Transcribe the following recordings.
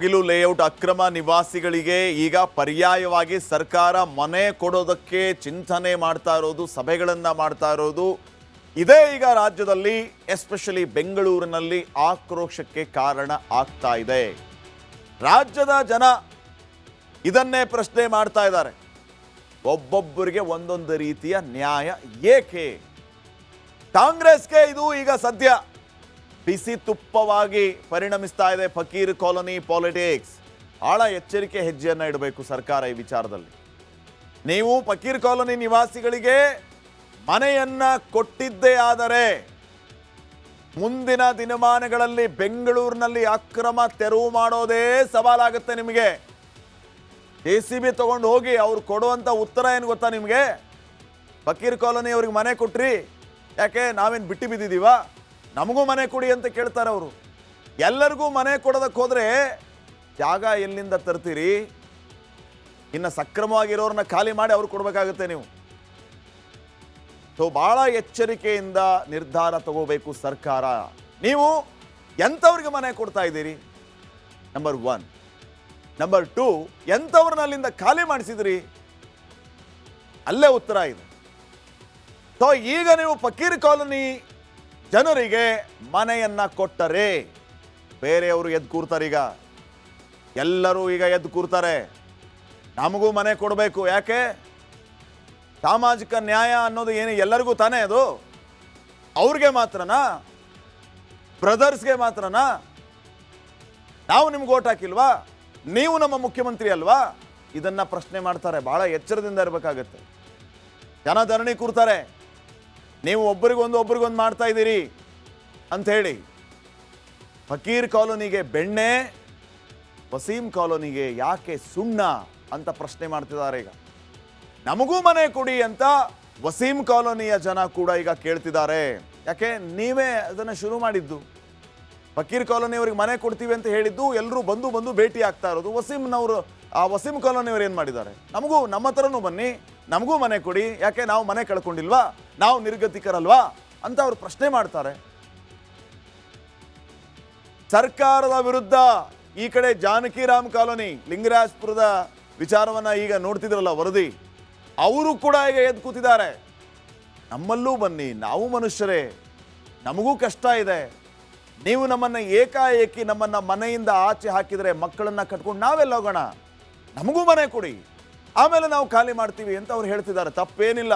ಮುಗಿಲು ಲೇಔಟ್ ಅಕ್ರಮ ನಿವಾಸಿಗಳಿಗೆ ಈಗ ಪರ್ಯಾಯವಾಗಿ ಸರ್ಕಾರ ಮನೆ ಕೊಡೋದಕ್ಕೆ ಚಿಂತನೆ ಮಾಡ್ತಾ ಇರೋದು, ಸಭೆಗಳನ್ನು ಮಾಡ್ತಾ ಇರೋದು ಇದೇ ಈಗ ರಾಜ್ಯದಲ್ಲಿ ಎಸ್ಪೆಷಲಿ ಬೆಂಗಳೂರಿನಲ್ಲಿ ಆಕ್ರೋಶಕ್ಕೆ ಕಾರಣ ಆಗ್ತಾ ಇದೆ. ರಾಜ್ಯದ ಜನ ಇದನ್ನೇ ಪ್ರಶ್ನೆ ಮಾಡ್ತಾ ಇದ್ದಾರೆ. ಒಬ್ಬೊಬ್ಬರಿಗೆ ಒಂದೊಂದು ರೀತಿಯ ನ್ಯಾಯ ಏಕೆ? ಕಾಂಗ್ರೆಸ್ಗೆ ಇದು ಈಗ ಸದ್ಯ ಬಿಸಿ ತುಪ್ಪವಾಗಿ ಪರಿಣಮಿಸ್ತಾ ಇದೆ. ಫಕೀರ್ ಕಾಲೋನಿ ಪಾಲಿಟಿಕ್ಸ್. ಬಹಳ ಎಚ್ಚರಿಕೆ ಹೆಜ್ಜೆಯನ್ನು ಇಡಬೇಕು ಸರ್ಕಾರ ಈ ವಿಚಾರದಲ್ಲಿ. ನೀವು ಫಕೀರ್ ಕಾಲೋನಿ ನಿವಾಸಿಗಳಿಗೆ ಮನೆಯನ್ನ ಕೊಟ್ಟಿದ್ದೇ ಆದರೆ ಮುಂದಿನ ದಿನಮಾನಗಳಲ್ಲಿ ಬೆಂಗಳೂರಿನಲ್ಲಿ ಅಕ್ರಮ ತೆರವು ಮಾಡೋದೇ ಸವಾಲಾಗುತ್ತೆ ನಿಮಗೆ. JCB ತಗೊಂಡು ಹೋಗಿ ಅವ್ರು ಕೊಡುವಂಥ ಉತ್ತರ ಏನು ಗೊತ್ತಾ ನಿಮಗೆ? ಫಕೀರ್ ಕಾಲೋನಿ ಅವ್ರಿಗೆ ಮನೆ ಕೊಟ್ರಿ, ಯಾಕೆ ನಾವೇನು ಬಿಟ್ಟು ಬಿದ್ದಿದ್ದೀವ, ನಮಗೂ ಮನೆ ಕೊಡಿ ಅಂತ ಕೇಳ್ತಾರೆ ಅವರು. ಎಲ್ಲರಿಗೂ ಮನೆ ಕೊಡೋದಕ್ಕೆ ಹೋದರೆ ಜಾಗ ಎಲ್ಲಿಂದ ತರ್ತೀರಿ? ಇನ್ನು ಸಕ್ರಮವಾಗಿರೋರನ್ನ ಖಾಲಿ ಮಾಡಿ ಅವ್ರು ಕೊಡಬೇಕಾಗುತ್ತೆ ನೀವು. ಸೊ ಭಾಳ ಎಚ್ಚರಿಕೆಯಿಂದ ನಿರ್ಧಾರ ತಗೋಬೇಕು ಸರ್ಕಾರ. ನೀವು ಎಂಥವ್ರಿಗೆ ಮನೆ ಕೊಡ್ತಾ ಇದ್ದೀರಿ? ನಂಬರ್ 1. ನಂಬರ್ 2, ಎಂಥವ್ರನ್ನ ಅಲ್ಲಿಂದ ಖಾಲಿ ಮಾಡಿಸಿದ್ರಿ? ಅಲ್ಲೇ ಉತ್ತರ ಇದೆ. ಸೊ ಈಗ ನೀವು ಫಕೀರ್ ಕಾಲೋನಿ ಜನರಿಗೆ ಮನೆಯನ್ನ ಕೊಟ್ಟರೆ ಬೇರೆಯವರು ಎದ್ದು ಕೂರ್ತಾರೆ. ಈಗ ಎಲ್ಲರೂ ಈಗ ಎದ್ದು ಕೂರ್ತಾರೆ, ನಮಗೂ ಮನೆ ಕೊಡಬೇಕು. ಯಾಕೆ? ಸಾಮಾಜಿಕ ನ್ಯಾಯ ಅನ್ನೋದು ಏನು ಎಲ್ಲರಿಗೂ ತಾನೇ? ಅದು ಅವ್ರಿಗೆ ಮಾತ್ರನಾ? ಬ್ರದರ್ಸ್ಗೆ ಮಾತ್ರನಾ? ನಾವು ನಿಮ್ಗೆ ಓಟ್ ಹಾಕಿಲ್ವಾ? ನೀವು ನಮ್ಮ ಮುಖ್ಯಮಂತ್ರಿ ಅಲ್ವಾ? ಇದನ್ನ ಪ್ರಶ್ನೆ ಮಾಡ್ತಾರೆ. ಬಹಳ ಎಚ್ಚರದಿಂದ ಇರಬೇಕಾಗತ್ತೆ. ಜನ ಧರಣಿ ಕೂರ್ತಾರೆ, ನೀವು ಒಬ್ಬರಿಗೊಂದು ಮಾಡ್ತಾ ಇದ್ದೀರಿ ಅಂತ ಹೇಳಿ. ಫಕೀರ್ ಕಾಲೋನಿಗೆ ಬೆಣ್ಣೆ, ವಸೀಂ ಕಾಲೋನಿಗೆ ಯಾಕೆ ಸುಣ್ಣ ಅಂತ ಪ್ರಶ್ನೆ ಮಾಡ್ತಿದ್ದಾರೆ. ಈಗ ನಮಗೂ ಮನೆ ಕೊಡಿ ಅಂತ ವಸೀಂ ಕಾಲೋನಿಯ ಜನ ಕೂಡ ಈಗ ಕೇಳ್ತಿದ್ದಾರೆ. ಯಾಕೆ? ನೀವೇ ಅದನ್ನು ಶುರು ಮಾಡಿದ್ದು. ಫಕೀರ್ ಕಾಲೋನಿಯವ್ರಿಗೆ ಮನೆ ಕೊಡ್ತೀವಿ ಅಂತ ಹೇಳಿದ್ದು ಎಲ್ಲರೂ ಬಂದು ಭೇಟಿ ಆಗ್ತಾ ಇರೋದು. ವಸೀಂನವರು, ಆ ವಸೀಂ ಕಾಲೋನಿಯವ್ರು ಏನು ಮಾಡಿದ್ದಾರೆ? ನಮಗೂ ನಮ್ಮ ಹತ್ರನೂ ಬನ್ನಿ, ನಮಗೂ ಮನೆ ಕೊಡಿ. ಯಾಕೆ? ನಾವು ಮನೆ ಕಳ್ಕೊಂಡಿಲ್ವಾ? ನಾವು ನಿರ್ಗತಿಕರಲ್ವಾ ಅಂತ ಅವ್ರು ಪ್ರಶ್ನೆ ಮಾಡ್ತಾರೆ. ಸರ್ಕಾರದ ವಿರುದ್ಧ ಈ ಕಡೆ ಜಾನಕಿರಾಮ್ ಕಾಲೋನಿ, ಲಿಂಗರಾಜಪುರದ ವಿಚಾರವನ್ನ ಈಗ ನೋಡ್ತಿದ್ರಲ್ಲ ವರದಿ, ಅವರು ಕೂಡ ಈಗ ಎದ್ದು ಕೂತಿದ್ದಾರೆ. ನಮ್ಮಲ್ಲೂ ಬನ್ನಿ, ನಾವು ಮನುಷ್ಯರೇ, ನಮಗೂ ಕಷ್ಟ ಇದೆ. ನೀವು ನಮ್ಮನ್ನ ಏಕಾಏಕಿ ನಮ್ಮನ್ನ ಮನೆಯಿಂದ ಆಚೆ ಹಾಕಿದರೆ ಮಕ್ಕಳನ್ನ ಕಟ್ಕೊಂಡು ನಾವೆಲ್ಲ ಹೋಗೋಣ, ನಮಗೂ ಮನೆ ಕೊಡಿ, ಆಮೇಲೆ ನಾವು ಖಾಲಿ ಮಾಡ್ತೀವಿ ಅಂತ ಅವ್ರು ಹೇಳ್ತಿದ್ದಾರೆ. ತಪ್ಪೇನಿಲ್ಲ.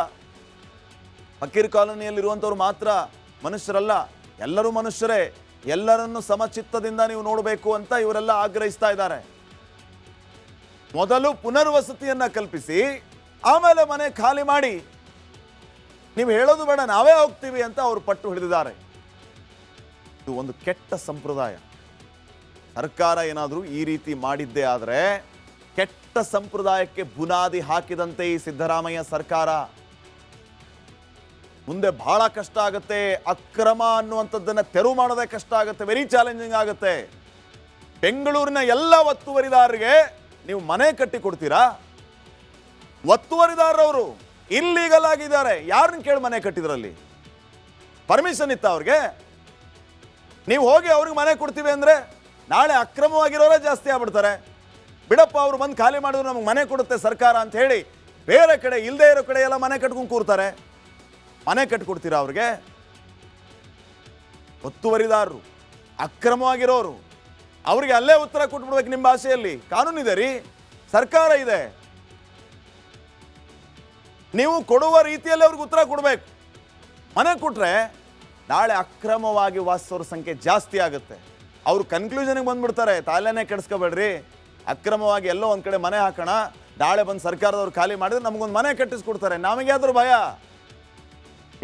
ಫಕೀರ್ ಕಾಲೋನಿಯಲ್ಲಿರುವಂಥವ್ರು ಮಾತ್ರ ಮನುಷ್ಯರಲ್ಲ, ಎಲ್ಲರೂ ಮನುಷ್ಯರೇ. ಎಲ್ಲರನ್ನು ಸಮಚಿತ್ತದಿಂದ ನೀವು ನೋಡಬೇಕು ಅಂತ ಇವರೆಲ್ಲ ಆಗ್ರಹಿಸ್ತಾ ಇದ್ದಾರೆ. ಮೊದಲು ಪುನರ್ವಸತಿಯನ್ನ ಕಲ್ಪಿಸಿ, ಆಮೇಲೆ ಮನೆ ಖಾಲಿ ಮಾಡಿ, ನೀವು ಹೇಳೋದು ಬೇಡ, ನಾವೇ ಹೋಗ್ತೀವಿ ಅಂತ ಅವರು ಪಟ್ಟು ಹಿಡಿದಿದ್ದಾರೆ. ಇದು ಒಂದು ಕೆಟ್ಟ ಸಂಪ್ರದಾಯ. ಸರ್ಕಾರ ಏನಾದರೂ ಈ ರೀತಿ ಮಾಡಿದ್ದೇ ಆದರೆ ಕೆಟ್ಟ ಸಂಪ್ರದಾಯಕ್ಕೆ ಬುನಾದಿ ಹಾಕಿದಂತೆ ಈ ಸಿದ್ದರಾಮಯ್ಯ ಸರ್ಕಾರ. ಮುಂದೆ ಬಹಳ ಕಷ್ಟ ಆಗುತ್ತೆ. ಅಕ್ರಮ ಅನ್ನುವಂಥದ್ದನ್ನು ತೆರವು ಮಾಡೋದೇ ಕಷ್ಟ ಆಗುತ್ತೆ, ವೆರಿ ಚಾಲೆಂಜಿಂಗ್ ಆಗುತ್ತೆ. ಬೆಂಗಳೂರಿನ ಎಲ್ಲ ಒತ್ತುವರಿದಾರರಿಗೆ ನೀವು ಮನೆ ಕಟ್ಟಿ ಕೊಡ್ತೀರಾ? ಒತ್ತುವರಿದಾರರವರು ಇಲ್ಲೀಗಲ್ ಆಗಿದ್ದಾರೆ. ಯಾರನ್ನ ಕೇಳಿ ಮನೆ ಕಟ್ಟಿದ್ರಲ್ಲಿ? ಪರ್ಮಿಷನ್ ಇತ್ತ ಅವ್ರಿಗೆ? ನೀವು ಹೋಗಿ ಅವ್ರಿಗೆ ಮನೆ ಕೊಡ್ತೀವಿ ಅಂದರೆ ನಾಳೆ ಅಕ್ರಮವಾಗಿರೋರೇ ಜಾಸ್ತಿ ಆಗ್ಬಿಡ್ತಾರೆ. ಬಿಡಪ್ಪ, ಅವರು ಬಂದು ಖಾಲಿ ಮಾಡಿದ್ರು ನಮಗೆ ಮನೆ ಕೊಡುತ್ತೆ ಸರ್ಕಾರ ಅಂತ ಹೇಳಿ ಬೇರೆ ಕಡೆ, ಇಲ್ಲದೆ ಇರೋ ಕಡೆ ಎಲ್ಲ ಮನೆ ಕಟ್ಕೊಂಡು ಕೂರ್ತಾರೆ. ಮನೆ ಕಟ್ಕೊಡ್ತೀರಾ ಅವ್ರಿಗೆ? ಒತ್ತುವರಿದಾರರು, ಅಕ್ರಮವಾಗಿರೋರು, ಅವ್ರಿಗೆ ಅಲ್ಲೇ ಉತ್ತರ ಕೊಟ್ಬಿಡ್ಬೇಕು. ನಿಮ್ಮ ಭಾಷೆಯಲ್ಲಿ ಕಾನೂನಿದೆ ರೀ, ಸರ್ಕಾರ ಇದೆ. ನೀವು ಕೊಡುವ ರೀತಿಯಲ್ಲಿ ಅವ್ರಿಗೆ ಉತ್ತರ ಕೊಡಬೇಕು. ಮನೆ ಕೊಟ್ರೆ ನಾಳೆ ಅಕ್ರಮವಾಗಿ ವಾಸಿಸೋರ ಸಂಖ್ಯೆ ಜಾಸ್ತಿ ಆಗುತ್ತೆ. ಅವರು ಕನ್ಕ್ಲೂಷನ್ಗೆ ಬಂದ್ಬಿಡ್ತಾರೆ, ತಾಲೇನೇ ಕೆಡಿಸ್ಕೋಬೇಡ್ರಿ, ಅಕ್ರಮವಾಗಿ ಎಲ್ಲೋ ಒಂದು ಕಡೆ ಮನೆ ಹಾಕೋಣ, ನಾಳೆ ಬಂದು ಸರ್ಕಾರದವ್ರು ಖಾಲಿ ಮಾಡಿದ್ರೆ ನಮಗೊಂದು ಮನೆ ಕಟ್ಟಿಸ್ಕೊಡ್ತಾರೆ. ನಮಗೆ ಆದ್ರೂ ಭಯ,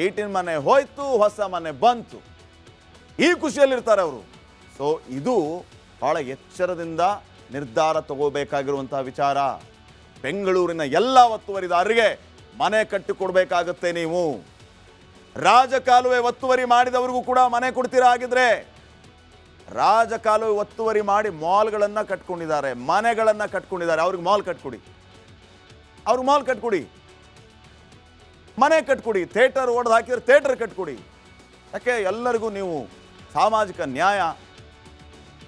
ಈಟಿನ ಮನೆ ಹೋಯ್ತು, ಹೊಸ ಮನೆ ಬಂತು, ಈ ಖುಷಿಯಲ್ಲಿರ್ತಾರೆ ಅವರು. ಸೊ ಇದು ಬಹಳ ಎಚ್ಚರದಿಂದ ನಿರ್ಧಾರ ತಗೋಬೇಕಾಗಿರುವಂತಹ ವಿಚಾರ. ಬೆಂಗಳೂರಿನ ಎಲ್ಲ ಒತ್ತುವರಿದಾರರಿಗೆ ಮನೆ ಕಟ್ಟಿಕೊಡ್ಬೇಕಾಗತ್ತೆ. ನೀವು ರಾಜಕಾಲುವೆ ಒತ್ತುವರಿ ಮಾಡಿದವ್ರಿಗೂ ಕೂಡ ಮನೆ ಕೊಡ್ತೀರಾ? ಆಗಿದ್ರೆ ರಾಜಕಾಲುವೆ ಒತ್ತುವರಿ ಮಾಡಿ ಮಾಲ್ಗಳನ್ನು ಕಟ್ಕೊಂಡಿದ್ದಾರೆ, ಮನೆಗಳನ್ನು ಕಟ್ಕೊಂಡಿದ್ದಾರೆ. ಅವ್ರಿಗೆ ಮಾಲ್ ಕಟ್ಕೊಡಿ, ಅವ್ರಿಗೆ ಮಾಲ್ ಕಟ್ಕೊಡಿ, ಮನೆ ಕಟ್ಕೊಡಿ. ಥಿಯೇಟರ್ ಒಡೆದು ಹಾಕಿದ್ರೆ ಥಿಯೇಟರ್ ಕಟ್ಕೊಡಿ. ಯಾಕೆ? ಎಲ್ಲರಿಗೂ ನೀವು ಸಾಮಾಜಿಕ ನ್ಯಾಯ,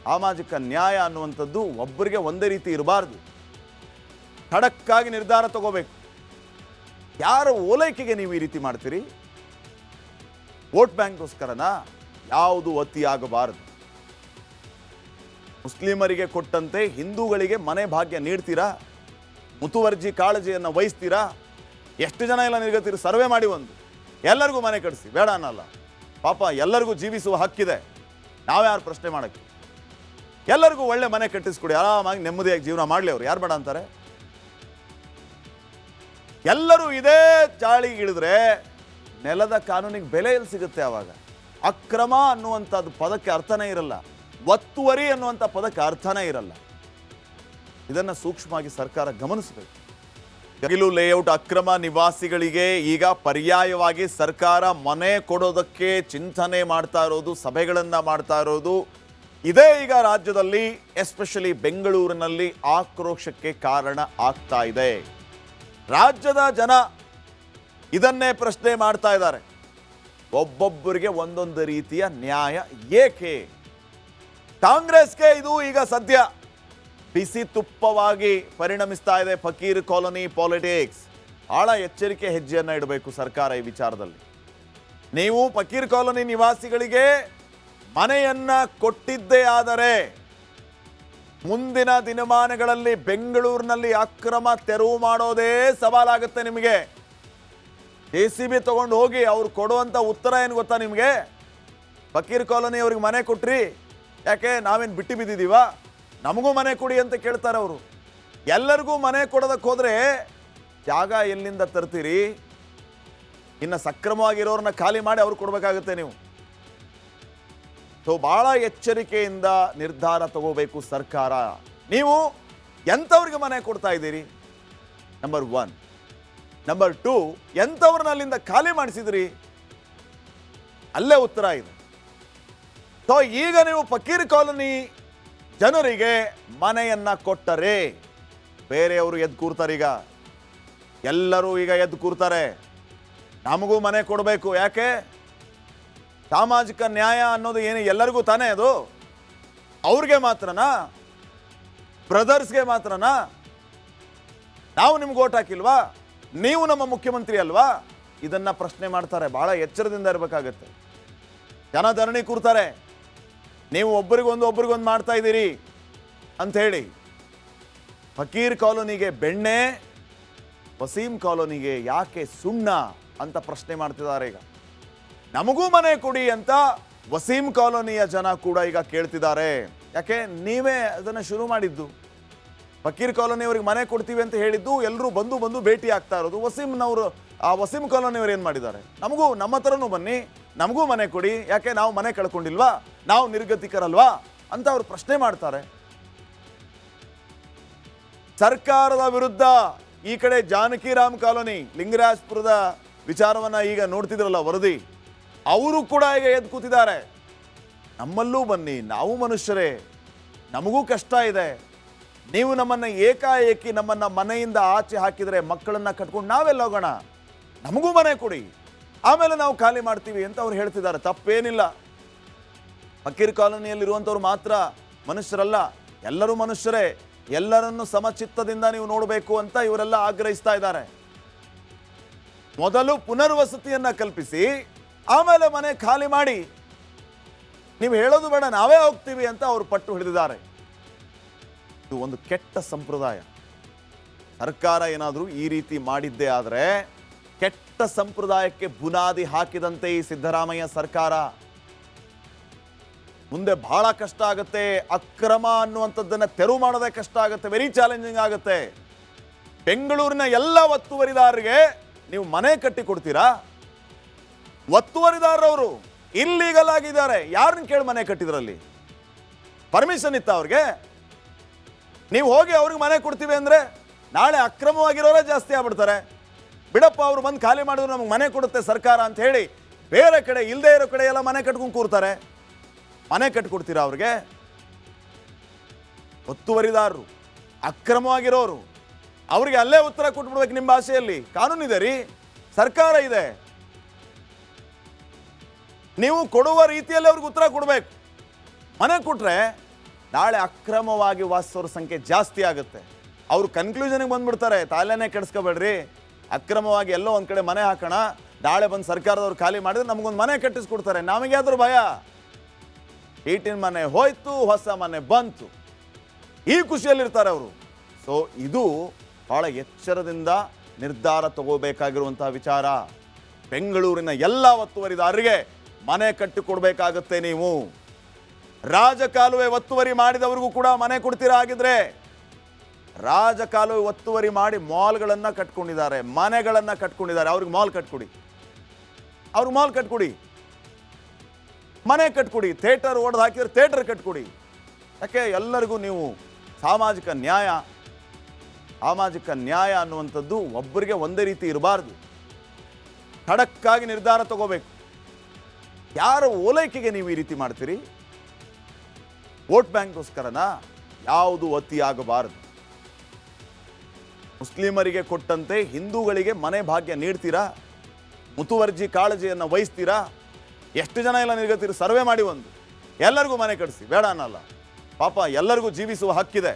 ಸಾಮಾಜಿಕ ನ್ಯಾಯ ಅನ್ನುವಂಥದ್ದು ಒಬ್ಬರಿಗೆ ಒಂದೇ ರೀತಿ ಇರಬಾರ್ದು. ಖಡಕ್ಕಾಗಿ ನಿರ್ಧಾರ ತಗೋಬೇಕು. ಯಾರ ಓಲೈಕೆಗೆ ನೀವು ಈ ರೀತಿ ಮಾಡ್ತೀರಿ? ವೋಟ್ ಬ್ಯಾಂಕ್ಗೋಸ್ಕರನಾ? ಯಾವುದು ಅತಿ ಆಗಬಾರದು. ಮುಸ್ಲಿಮರಿಗೆ ಕೊಟ್ಟಂತೆ ಹಿಂದೂಗಳಿಗೆ ಮನೆ ಭಾಗ್ಯ ನೀಡ್ತೀರಾ? ಮುತುವರ್ಜಿ ಕಾಳಜಿಯನ್ನು ವಹಿಸ್ತೀರಾ? ಎಷ್ಟು ಜನ ಎಲ್ಲ ನಿರ್ಗತಿರು ಸರ್ವೆ ಮಾಡಿ ಒಂದು ಎಲ್ಲರಿಗೂ ಮನೆ ಕಟ್ಟಿಸಿ, ಬೇಡ ಅನ್ನಲ್ಲ. ಪಾಪ ಎಲ್ಲರಿಗೂ ಜೀವಿಸುವ ಹಕ್ಕಿದೆ, ನಾವ್ಯಾರು ಪ್ರಶ್ನೆ ಮಾಡೋಕ್ಕೆ. ಎಲ್ಲರಿಗೂ ಒಳ್ಳೆ ಮನೆ ಕಟ್ಟಿಸ್ಕೊಡಿ, ಆರಾಮಾಗಿ ನೆಮ್ಮದಿಯಾಗಿ ಜೀವನ ಮಾಡಲಿ. ಅವರು ಯಾರು ಬೇಡ ಅಂತಾರೆ? ಎಲ್ಲರೂ ಇದೇ ಚಾಳಿಗಿಳಿದ್ರೆ ನೆಲದ ಕಾನೂನಿಗೆ ಬೆಲೆ ಎಲ್ಲಿ ಸಿಗುತ್ತೆ? ಆವಾಗ ಅಕ್ರಮ ಅನ್ನುವಂಥದ್ದು ಪದಕ್ಕೆ ಅರ್ಥನೇ ಇರಲ್ಲ, ಒತ್ತುವರಿ ಅನ್ನುವಂಥ ಪದಕ್ಕೆ ಅರ್ಥನೇ ಇರಲ್ಲ. ಇದನ್ನು ಸೂಕ್ಷ್ಮವಾಗಿ ಸರ್ಕಾರ ಗಮನಿಸಬೇಕು. ಗಗಿಲು ಲೇಔಟ್ ಅಕ್ರಮ ನಿವಾಸಿಗಳಿಗೆ ಈಗ ಪರ್ಯಾಯವಾಗಿ ಸರ್ಕಾರ ಮನೆ ಕೊಡೋದಕ್ಕೆ ಚಿಂತನೆ ಮಾಡ್ತಾ ಇರೋದು, ಸಭೆಗಳನ್ನು ಮಾಡ್ತಾ ಇರೋದು, ಇದೇ ಈಗ ರಾಜ್ಯದಲ್ಲಿ ಎಸ್ಪೆಷಲಿ ಬೆಂಗಳೂರಿನಲ್ಲಿ ಆಕ್ರೋಶಕ್ಕೆ ಕಾರಣ ಆಗ್ತಾ ಇದೆ. ರಾಜ್ಯದ ಜನ ಇದನ್ನೇ ಪ್ರಶ್ನೆ ಮಾಡ್ತಾ ಇದ್ದಾರೆ. ಒಬ್ಬೊಬ್ಬರಿಗೆ ಒಂದೊಂದು ರೀತಿಯ ನ್ಯಾಯ ಏಕೆ? ಕಾಂಗ್ರೆಸ್ಗೆ ಇದು ಈಗ ಸದ್ಯ ಬಿಸಿ ತುಪ್ಪವಾಗಿ ಪರಿಣಮಿಸ್ತಾ ಇದೆ. ಫಕೀರ್ ಕಾಲೋನಿ ಪಾಲಿಟಿಕ್ಸ್. ಬಹಳ ಎಚ್ಚರಿಕೆ ಹೆಜ್ಜೆಯನ್ನು ಇಡಬೇಕು ಸರ್ಕಾರ ಈ ವಿಚಾರದಲ್ಲಿ. ನೀವು ಫಕೀರ್ ಕಾಲೋನಿ ನಿವಾಸಿಗಳಿಗೆ ಮನೆಯನ್ನ ಕೊಟ್ಟಿದ್ದೇ ಆದರೆ ಮುಂದಿನ ದಿನಮಾನಗಳಲ್ಲಿ ಬೆಂಗಳೂರಿನಲ್ಲಿ ಅಕ್ರಮ ತೆರವು ಮಾಡೋದೇ ಸವಾಲಾಗುತ್ತೆ ನಿಮಗೆ. JCB ತಗೊಂಡು ಹೋಗಿ ಅವ್ರು ಕೊಡುವಂಥ ಉತ್ತರ ಏನು ಗೊತ್ತಾ ನಿಮಗೆ? ಫಕೀರ್ ಕಾಲೋನಿ ಅವ್ರಿಗೆ ಮನೆ ಕೊಟ್ರಿ, ಯಾಕೆ ನಾವೇನು ಬಿಟ್ಟು ಬಿದ್ದಿದ್ದೀವ? ನಮಗೂ ಮನೆ ಕೊಡಿ ಅಂತ ಕೇಳ್ತಾರೆ ಅವರು. ಎಲ್ಲರಿಗೂ ಮನೆ ಕೊಡೋದಕ್ಕೆ ಹೋದರೆ ಜಾಗ ಎಲ್ಲಿಂದ ತರ್ತೀರಿ? ಇನ್ನು ಸಕ್ರಮವಾಗಿರೋರನ್ನ ಖಾಲಿ ಮಾಡಿ ಅವ್ರು ಕೊಡಬೇಕಾಗುತ್ತೆ ನೀವು. ಸೊ ಭಾಳ ಎಚ್ಚರಿಕೆಯಿಂದ ನಿರ್ಧಾರ ತಗೋಬೇಕು ಸರ್ಕಾರ. ನೀವು ಎಂಥವ್ರಿಗೆ ಮನೆ ಕೊಡ್ತಾ ಇದ್ದೀರಿ? ನಂಬರ್ 1. ನಂಬರ್ 2, ಎಂಥವ್ರನ್ನ ಅಲ್ಲಿಂದ ಖಾಲಿ ಮಾಡಿಸಿದ್ರಿ? ಅಲ್ಲೇ ಉತ್ತರ ಇದೆ. ಸೊ ಈಗ ನೀವು ಫಕೀರ್ ಕಾಲೋನಿ ಜನರಿಗೆ ಮನೆಯನ್ನ ಕೊಟ್ಟರೆ ಬೇರೆಯವರು ಎದ್ದು ಕೂರ್ತಾರೆ. ಈಗ ಎಲ್ಲರೂ ಈಗ ಎದ್ದು ಕೂರ್ತಾರೆ, ನಮಗೂ ಮನೆ ಕೊಡಬೇಕು. ಯಾಕೆ? ಸಾಮಾಜಿಕ ನ್ಯಾಯ ಅನ್ನೋದು ಏನು ಎಲ್ಲರಿಗೂ ತಾನೇ? ಅದು ಅವ್ರಿಗೆ ಮಾತ್ರನಾ? ಬ್ರದರ್ಸ್ಗೆ ಮಾತ್ರನಾ? ನಾವು ನಿಮ್ಗೆ ಓಟ್ ಹಾಕಿಲ್ವಾ? ನೀವು ನಮ್ಮ ಮುಖ್ಯಮಂತ್ರಿ ಅಲ್ವಾ? ಇದನ್ನ ಪ್ರಶ್ನೆ ಮಾಡ್ತಾರೆ. ಬಹಳ ಎಚ್ಚರದಿಂದ ಇರಬೇಕಾಗತ್ತೆ. ಜನ ಧರಣಿ ಕೂರ್ತಾರೆ, ನೀವು ಒಬ್ಬರಿಗೊಂದು ಮಾಡ್ತಾ ಇದ್ದೀರಿ ಅಂತ ಹೇಳಿ. ಫಕೀರ್ ಕಾಲೋನಿಗೆ ಬೆಣ್ಣೆ, ವಸೀಂ ಕಾಲೋನಿಗೆ ಯಾಕೆ ಸುಣ್ಣ ಅಂತ ಪ್ರಶ್ನೆ ಮಾಡ್ತಿದ್ದಾರೆ. ಈಗ ನಮಗೂ ಮನೆ ಕೊಡಿ ಅಂತ ವಸೀಂ ಕಾಲೋನಿಯ ಜನ ಕೂಡ ಈಗ ಕೇಳ್ತಿದ್ದಾರೆ. ಯಾಕೆ? ನೀವೇ ಅದನ್ನು ಶುರು ಮಾಡಿದ್ದು. ಫಕೀರ್ ಕಾಲೋನಿಯವ್ರಿಗೆ ಮನೆ ಕೊಡ್ತೀವಿ ಅಂತ ಹೇಳಿದ್ದು ಎಲ್ಲರೂ ಬಂದು ಭೇಟಿ ಆಗ್ತಾ ಇರೋದು. ವಸೀಂ ಕಾಲೋನಿಯವ್ರು ಏನು ಮಾಡಿದ್ದಾರೆ? ನಮ್ಮ ಹತ್ರನೂ ಬನ್ನಿ, ನಮಗೂ ಮನೆ ಕೊಡಿ. ಯಾಕೆ? ನಾವು ಮನೆ ಕಳ್ಕೊಂಡಿಲ್ವಾ? ನಾವು ನಿರ್ಗತಿಕರಲ್ವಾ ಅಂತ ಅವ್ರು ಪ್ರಶ್ನೆ ಮಾಡ್ತಾರೆ. ಸರ್ಕಾರದ ವಿರುದ್ಧ ಈ ಕಡೆ ಜಾನಕಿರಾಮ್ ಕಾಲೋನಿ ಲಿಂಗರಾಜಪುರದ ವಿಚಾರವನ್ನ ಈಗ ನೋಡ್ತಿದ್ರಲ್ಲ ವರದಿ, ಅವರು ಕೂಡ ಈಗ ಎದ್ದು ಕೂತಿದ್ದಾರೆ. ನಮ್ಮಲ್ಲೂ ಬನ್ನಿ, ನಾವು ಮನುಷ್ಯರೇ, ನಮಗೂ ಕಷ್ಟ ಇದೆ. ನೀವು ನಮ್ಮನ್ನು ಏಕಾಏಕಿ ನಮ್ಮನ್ನ ಮನೆಯಿಂದ ಆಚೆ ಹಾಕಿದರೆ ಮಕ್ಕಳನ್ನ ಕಟ್ಕೊಂಡು ನಾವೆಲ್ಲ ಹೋಗೋಣ, ನಮಗೂ ಮನೆ ಕೊಡಿ, ಆಮೇಲೆ ನಾವು ಖಾಲಿ ಮಾಡ್ತೀವಿ ಅಂತ ಅವ್ರು ಹೇಳ್ತಿದ್ದಾರೆ. ತಪ್ಪೇನಿಲ್ಲ. ಫಕೀರ್ ಕಾಲೋನಿಯಲ್ಲಿರುವಂಥವ್ರು ಮಾತ್ರ ಮನುಷ್ಯರಲ್ಲ, ಎಲ್ಲರೂ ಮನುಷ್ಯರೇ. ಎಲ್ಲರನ್ನು ಸಮಚಿತ್ತದಿಂದ ನೀವು ನೋಡಬೇಕು ಅಂತ ಇವರೆಲ್ಲ ಆಗ್ರಹಿಸ್ತಾ ಇದ್ದಾರೆ. ಮೊದಲು ಪುನರ್ವಸತಿಯನ್ನ ಕಲ್ಪಿಸಿ, ಆಮೇಲೆ ಮನೆ ಖಾಲಿ ಮಾಡಿ. ನೀವು ಹೇಳೋದು ಬೇಡ, ನಾವೇ ಹೋಗ್ತೀವಿ ಅಂತ ಅವರು ಪಟ್ಟು ಹಿಡಿದಿದ್ದಾರೆ. ಇದು ಒಂದು ಕೆಟ್ಟ ಸಂಪ್ರದಾಯ. ಸರ್ಕಾರ ಏನಾದರೂ ಈ ರೀತಿ ಮಾಡಿದ್ದೇ ಆದರೆ ಕೆಟ್ಟ ಸಂಪ್ರದಾಯಕ್ಕೆ ಬುನಾದಿ ಹಾಕಿದಂತೆ ಈ ಸಿದ್ದರಾಮಯ್ಯ ಸರ್ಕಾರ. ಮುಂದೆ ಬಹಳ ಕಷ್ಟ ಆಗುತ್ತೆ. ಅಕ್ರಮ ಅನ್ನುವಂಥದ್ದನ್ನ ತೆರವು ಮಾಡೋದೇ ಕಷ್ಟ ಆಗುತ್ತೆ, ವೆರಿ ಚಾಲೆಂಜಿಂಗ್ ಆಗುತ್ತೆ. ಬೆಂಗಳೂರಿನ ಎಲ್ಲ ಒತ್ತುವರಿದಾರರಿಗೆ ನೀವು ಮನೆ ಕಟ್ಟಿ ಕೊಡ್ತೀರಾ? ಒತ್ತುವರಿದಾರರವರು ಇಲ್ಲೀಗಲ್ ಆಗಿದ್ದಾರೆ. ಯಾರನ್ನ ಕೇಳಿ ಮನೆ ಕಟ್ಟಿದ್ರಲ್ಲಿ? ಪರ್ಮಿಷನ್ ಇತ್ತ ಅವ್ರಿಗೆ? ನೀವು ಹೋಗಿ ಅವ್ರಿಗೆ ಮನೆ ಕೊಡ್ತೀವಿ ಅಂದ್ರೆ ನಾಳೆ ಅಕ್ರಮವಾಗಿರೋರೇ ಜಾಸ್ತಿ ಆಗ್ಬಿಡ್ತಾರೆ. ಬಿಡಪ್ಪ, ಅವ್ರು ಬಂದು ಖಾಲಿ ಮಾಡಿದ್ರು ನಮ್ಗೆ ಮನೆ ಕೊಡುತ್ತೆ ಸರ್ಕಾರ ಅಂತ ಹೇಳಿ ಬೇರೆ ಕಡೆ ಇಲ್ಲದೆ ಇರೋ ಕಡೆ ಎಲ್ಲ ಮನೆ ಕಟ್ಕೊಂಡು ಕೂರ್ತಾರೆ. ಮನೆ ಕಟ್ಕೊಡ್ತೀರಾ ಅವ್ರಿಗೆ? ಒತ್ತುವರಿದಾರರು, ಅಕ್ರಮವಾಗಿರೋರು, ಅವ್ರಿಗೆ ಅಲ್ಲೇ ಉತ್ತರ ಕೊಟ್ಬಿಡ್ಬೇಕು. ನಿಮ್ಮ ಭಾಷೆಯಲ್ಲಿ ಕಾನೂನಿದೆ ರೀ, ಸರ್ಕಾರ ಇದೆ. ನೀವು ಕೊಡುವ ರೀತಿಯಲ್ಲಿ ಅವ್ರಿಗೆ ಉತ್ತರ ಕೊಡಬೇಕು. ಮನೆ ಕೊಟ್ರೆ ನಾಳೆ ಅಕ್ರಮವಾಗಿ ವಾಸಿಸೋರ ಸಂಖ್ಯೆ ಜಾಸ್ತಿ ಆಗುತ್ತೆ. ಅವರು ಕನ್ಕ್ಲೂಷನ್ಗೆ ಬಂದ್ಬಿಡ್ತಾರೆ, ತಾಲೇನೇ ಕೆಡಿಸ್ಕೋಬೇಡ್ರಿ, ಅಕ್ರಮವಾಗಿ ಎಲ್ಲೋ ಒಂದು ಕಡೆ ಮನೆ ಹಾಕೋಣ, ನಾಳೆ ಬಂದು ಸರ್ಕಾರದವ್ರು ಖಾಲಿ ಮಾಡಿದ್ರೆ ನಮಗೊಂದು ಮನೆ ಕಟ್ಟಿಸ್ಕೊಡ್ತಾರೆ. ನಮಗ್ಯಾದ್ರೂ ಭಯ, ಈಟಿನ ಮನೆ ಹೋಯ್ತು, ಹೊಸ ಮನೆ ಬಂತು, ಈ ಖುಷಿಯಲ್ಲಿರ್ತಾರೆ ಅವರು. ಸೊ ಇದು ಭಾಳ ಎಚ್ಚರದಿಂದ ನಿರ್ಧಾರ ತಗೋಬೇಕಾಗಿರುವಂತಹ ವಿಚಾರ. ಬೆಂಗಳೂರಿನ ಎಲ್ಲ ಒತ್ತುವರಿದಾರರಿಗೆ ಮನೆ ಕಟ್ಟಿಕೊಡ್ಬೇಕಾಗತ್ತೆ. ನೀವು ರಾಜಕಾಲುವೆ ಒತ್ತುವರಿ ಮಾಡಿದವರಿಗೂ ಕೂಡ ಮನೆ ಕೊಡ್ತೀರಾ? ಆಗಿದ್ರೆ ರಾಜಕಾಲುವೆ ಒತ್ತುವರಿ ಮಾಡಿ ಮಾಲ್ಗಳನ್ನು ಕಟ್ಕೊಂಡಿದ್ದಾರೆ, ಮನೆಗಳನ್ನು ಕಟ್ಕೊಂಡಿದ್ದಾರೆ, ಅವ್ರಿಗೆ ಮಾಲ್ ಕಟ್ಕೊಡಿ, ಅವ್ರಿಗೆ ಮಾಲ್ ಕಟ್ಕೊಡಿ, ಮನೆ ಕಟ್ಕೊಡಿ. ಥಿಯೇಟರ್ ಓಡ್ದು ಹಾಕಿದ್ರೆ ಥಿಯೇಟರ್ ಕಟ್ಕೊಡಿ. ಯಾಕೆ ಎಲ್ಲರಿಗೂ ನೀವು ಸಾಮಾಜಿಕ ನ್ಯಾಯ ಅನ್ನುವಂಥದ್ದು ಒಬ್ಬರಿಗೆ ಒಂದೇ ರೀತಿ ಇರಬಾರ್ದು. ಖಡಕ್ಕಾಗಿ ನಿರ್ಧಾರ ತಗೋಬೇಕು. ಯಾರ ಓಲೈಕೆಗೆ ನೀವು ಈ ರೀತಿ ಮಾಡ್ತೀರಿ? ವೋಟ್ ಬ್ಯಾಂಕ್ಗೋಸ್ಕರನಾ? ಯಾವುದು ಅತಿಯಾಗಬಾರದು. ಮುಸ್ಲಿಮರಿಗೆ ಕೊಟ್ಟಂತೆ ಹಿಂದೂಗಳಿಗೆ ಮನೆ ಭಾಗ್ಯ ನೀಡ್ತೀರಾ? ಮುತುವರ್ಜಿ ಕಾಳಜಿಯನ್ನು ವಹಿಸ್ತೀರಾ? ಎಷ್ಟು ಜನ ಎಲ್ಲ ನಿರ್ಗತಿರು? ಸರ್ವೆ ಮಾಡಿ ಒಂದು ಎಲ್ಲರಿಗೂ ಮನೆ ಕಟ್ಟಿಸಿ, ಬೇಡ ಅನ್ನಲ್ಲ. ಪಾಪ ಎಲ್ಲರಿಗೂ ಜೀವಿಸುವ ಹಕ್ಕಿದೆ,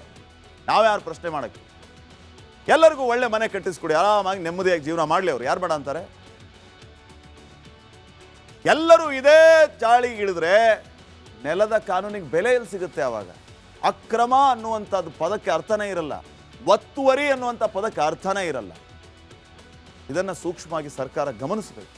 ನಾವ್ಯಾರು ಪ್ರಶ್ನೆ ಮಾಡೋಕ್ಕೆ? ಎಲ್ಲರಿಗೂ ಒಳ್ಳೆ ಮನೆ ಕಟ್ಟಿಸ್ಕೊಡಿ, ಆರಾಮಾಗಿ ನೆಮ್ಮದಿಯಾಗಿ ಜೀವನ ಮಾಡಲಿ. ಅವರು ಯಾರು ಬೇಡ ಅಂತಾರೆ? ಎಲ್ಲರೂ ಇದೇ ಚಾಳಿಗೆ ಇಳಿದ್ರೆ ನೆಲದ ಕಾನೂನಿಗೆ ಬೆಲೆ ಎಲ್ಲಿ ಸಿಗುತ್ತೆ? ಆವಾಗ ಅಕ್ರಮ ಅನ್ನುವಂಥದ್ದು ಪದಕ್ಕೆ ಅರ್ಥನೇ ಇರಲ್ಲ, ಒತ್ತುವರಿ ಅನ್ನುವಂಥ ಪದಕ್ಕೆ ಅರ್ಥನೇ ಇರಲ್ಲ. ಇದನ್ನು ಸೂಕ್ಷ್ಮವಾಗಿ ಸರ್ಕಾರ ಗಮನಿಸಬೇಕು.